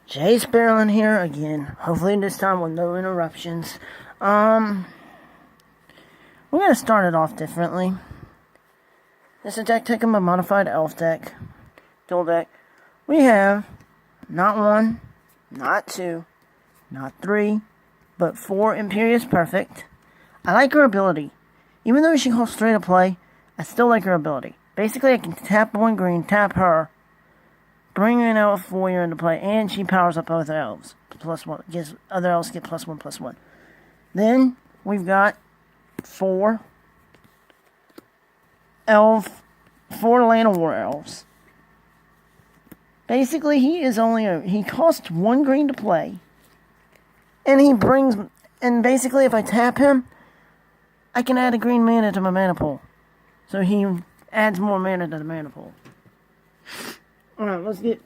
Jay Sparrowin here again. Hopefully this time with no interruptions. We're gonna start it off differently. This is deck taking my modified elf deck. Dual deck. We have not one, not two, not three, but 4 Imperious Perfect. I like her ability. Even though she calls straight to play, I still like her ability. Basically, I can tap 1 green, tap her, bring an elf warrior into play, and she powers up other elves. +1. Gives other elves get +1/+1. Then we've got 4 Land of War elves. Basically, he costs 1 green to play, and basically if I tap him, I can add a green mana to my mana pool. So he adds more mana to the mana pool. Alright, let's get...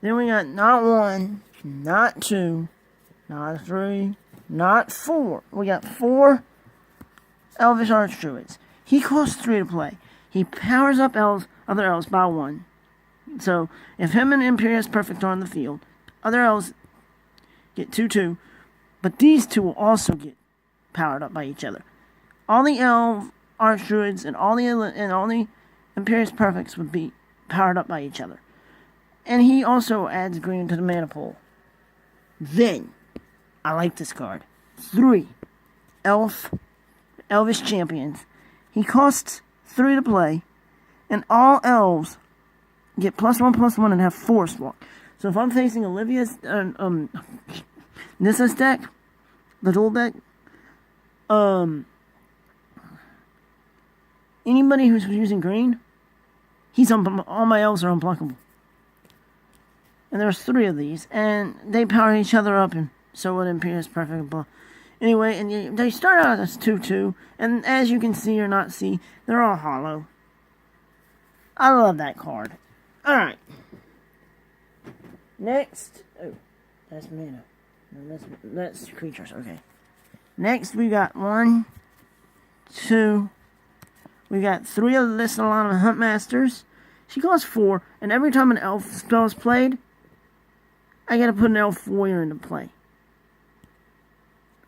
Then we got not 1, not 2, not 3, not 4. We got 4 Elvish Archdruids. He costs 3 to play. He powers up other elves by 1. So, if him and Imperious Perfect are on the field, other elves get 2/2, but these 2 will also get powered up by each other. All the elf Archdruids and all the Imperious Perfects would be powered up by each other. And he also adds green to the mana pool. Then, I like this card. 3 Elvish Champions. He costs 3 to play, and all elves get +1/+1 and have Force Walk. So if I'm facing Olivia's Nissa's deck, the dual deck, anybody who's using green, all my elves are unblockable. And there's 3 of these, and they power each other up, and so would Imperious Perfect. Anyway, and they start out as 2/2, and as you can see or not see, they're all hollow. I love that card. Alright. Next. Oh, that's mana. No, that's creatures. Okay. Next, we got 1, 2. We got 3 of the Lissalana Huntmasters. She costs 4, and every time an elf spell is played, I gotta put an elf warrior into play.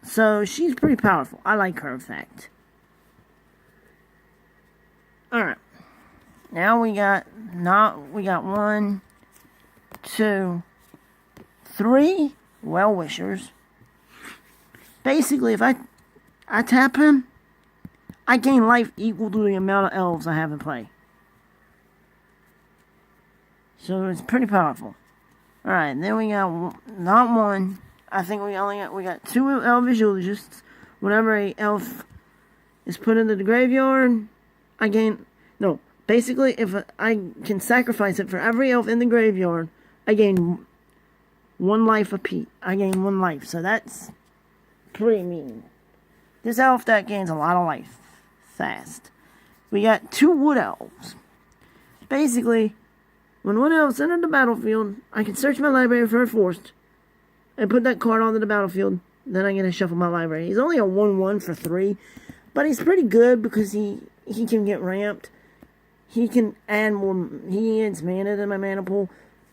So she's pretty powerful. I like her effect. Alright. Now we got 1, 2, 3 Well-Wishers. Basically, if I tap him, I gain life equal to the amount of elves I have in play. So it's pretty powerful. Alright, then we got not 1. I think we got 2 Elvish Eulogists. Whenever a elf is put into the graveyard, I gain... No, basically, if I can sacrifice it for every elf in the graveyard, I gain 1 life apiece. I gain 1 life, so that's pretty mean. This elf deck gains a lot of life fast. We got 2 Wood Elves. Basically, when Wood Elves enter the battlefield, I can search my library for a forest and put that card onto the battlefield. Then I get to shuffle my library. He's only a 1/1 for 3, but he's pretty good because he can get ramped. He can add more. He adds mana to my mana pool.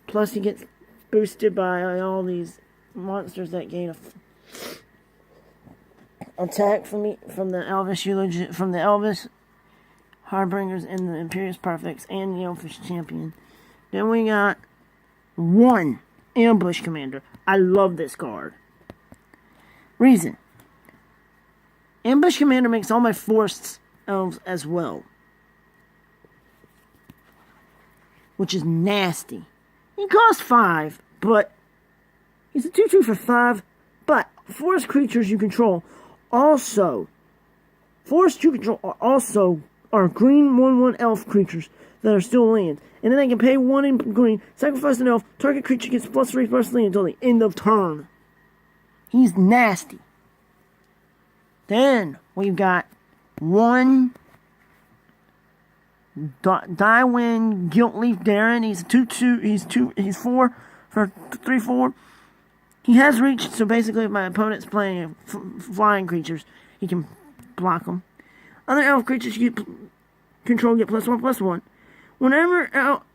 Plus, he gets boosted by all these monsters that gain a attack from the Elvish Harbingers and the Imperious Perfects and the Elfish Champion. Then we got 1 Ambush Commander. I love this card. Reason. Ambush Commander makes all my forest elves as well, which is nasty. He costs 5, but he's a 2/2 for 5. But forest creatures you control also are green 1/1 elf creatures that are still land. And then I can pay 1 in green, sacrifice an elf, target creature gets +3/+3 until the end of turn. He's nasty. Then we've got 1 Dywin Guiltleaf Darren. He's a 2/2. He's 4 for 3/4. He has reach, so basically if my opponent's playing flying creatures, he can block them. Other elf creatures you control get +1/+1. Whenever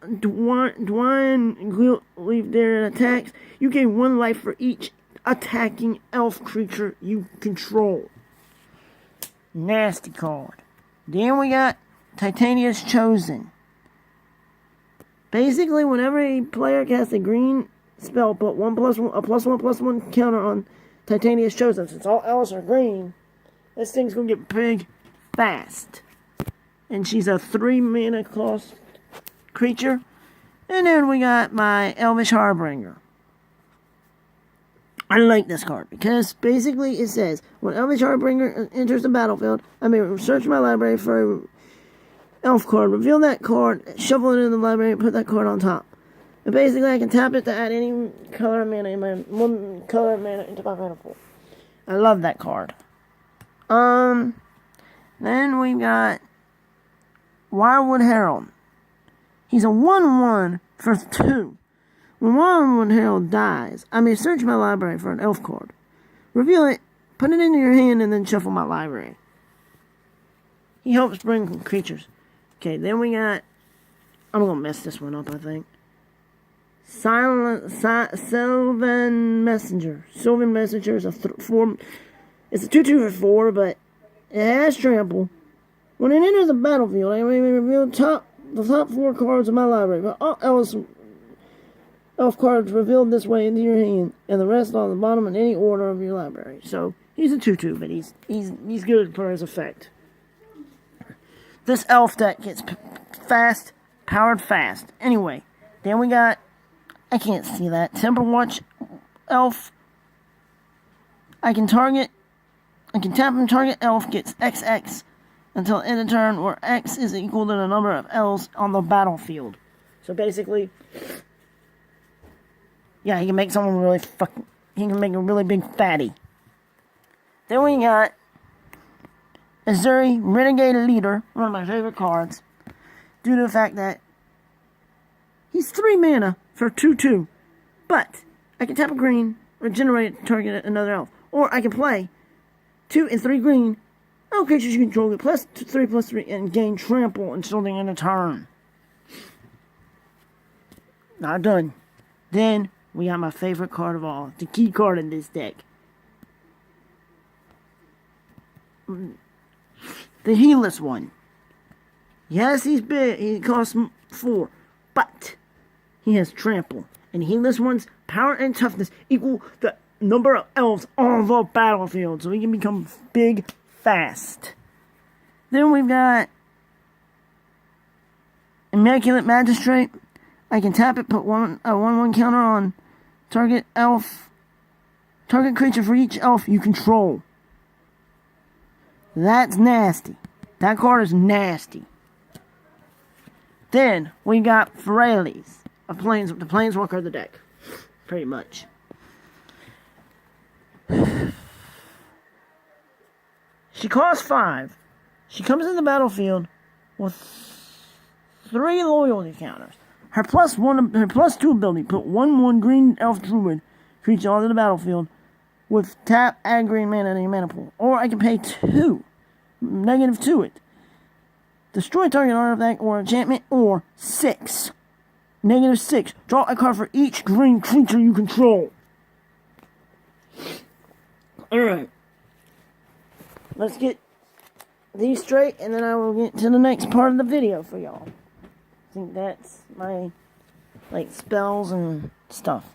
Dwayne leave there and attacks, you gain 1 life for each attacking elf creature you control. Nasty card. Then we got Titania's Chosen. Basically, whenever a player casts a green spell, put a +1/+1 counter on Titania's Chosen. Since all elves are green, this thing's gonna get big fast. And she's a 3 mana cost creature. And then we got my Elvish Harbinger. I like this card because basically it says when Elvish Harbinger enters the battlefield, I may search my library for an elf card, reveal that card, shuffle it in the library, and put that card on top. And basically I can tap it to add any color mana in my 1 color mana into my mana pool. I love that card. Then we got Wirewood Herald. He's a 1/1 for 2. When Wirewood Herald dies, I may search my library for an elf card. Reveal it, put it into your hand, and then shuffle my library. He helps bring creatures. Okay, then we got... I'm going to mess this one up, I think. Sylvan Messenger. Sylvan Messenger is a 4... It's a 2/2 for 4, but it has trample. When it enters the battlefield, I may reveal the top 4 cards of my library. But all elf cards revealed this way into your hand, and the rest on the bottom in any order of your library. So he's a 2/2, but he's good for his effect. This elf deck gets fast, powered fast. Anyway, then we got, I can't see that, Timberwatch elf. I can tap and target elf gets XX until end of turn, where X is equal to the number of elves on the battlefield. So basically, yeah, he can make someone really he can make a really big fatty. Then we got Azuri, Renegade Leader, one of my favorite cards, due to the fact that he's 3 mana for 2/2. But I can tap a green, regenerate it, target another elf. Or I can play 2 and 3 green. All creatures you control get +3/+3 and gain trample until the end of turn. Not done. Then we got my favorite card of all, the key card in this deck. The Heedless one. Yes, he's big. He costs 4. But he has trample. And Heedless one's power and toughness equal the number of elves on the battlefield. So he can become big fast. Then we've got Immaculate Magistrate. I can tap it, put a 1/1 counter on target creature for each elf you control. That's nasty. That card is nasty. Then we got Freyalise, the Planeswalker of the deck. Pretty much. She costs 5. She comes in the battlefield with 3 loyalty counters. Her +2 ability, put 1/1 green elf druid creature onto the battlefield with tap, add green mana in your mana pool. Or I can pay 2, -2 it. Destroy target artifact or enchantment, or 6, -6. Draw a card for each green creature you control. Alright. Let's get these straight, and then I will get to the next part of the video for y'all. I think that's my, spells and stuff.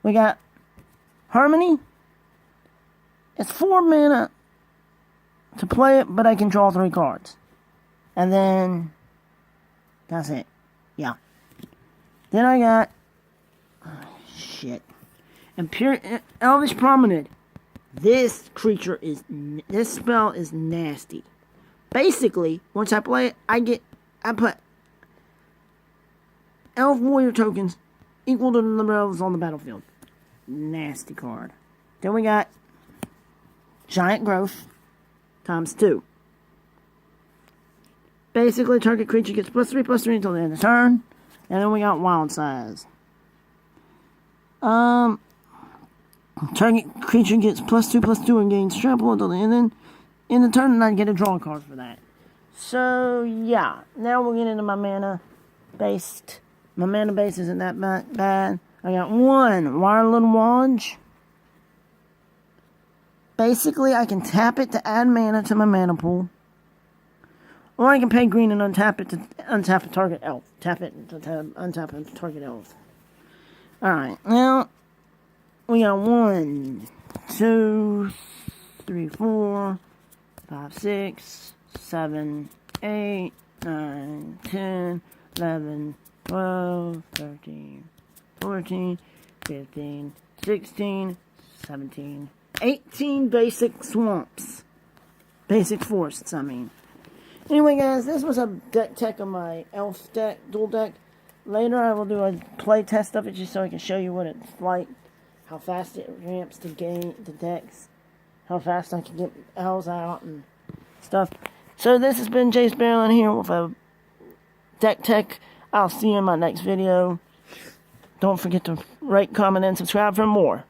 We got Harmony. It's 4 mana to play it, but I can draw 3 cards. And then, that's it. Yeah. Then I got, Elvish Promenade. This spell is nasty. Basically, once I play it, I put elf warrior tokens equal to the number of elves on the battlefield. Nasty card. Then we got Giant Growth ×2. Basically, target creature gets +3/+3 until the end of the turn. And then we got Wild Size. Target creature gets +2/+2 and gains trample until the end. In the turn, and I get a draw card for that. So, yeah. Now we'll get into my mana based. My mana base isn't that bad. I got one Wireless Wand. Basically, I can tap it to add mana to my mana pool. Or I can pay green and untap it to untap a target elf. Tap it to untap a target elf. Alright, now we got 1, 2, 3, 4, 5, 6, 7, 8, 9, 10, 11, 12, 13, 14, 15, 16, 17, 18 basic swamps. Basic forests, I mean. Anyway, guys, this was a deck tech of my elf deck, dual deck. Later, I will do a play test of it just so I can show you what it's like, how fast it ramps to gain the decks, how fast I can get elves out and stuff. So this has been Jace Barrelin here with a deck tech. I'll see you in my next video. Don't forget to rate, comment, and subscribe for more.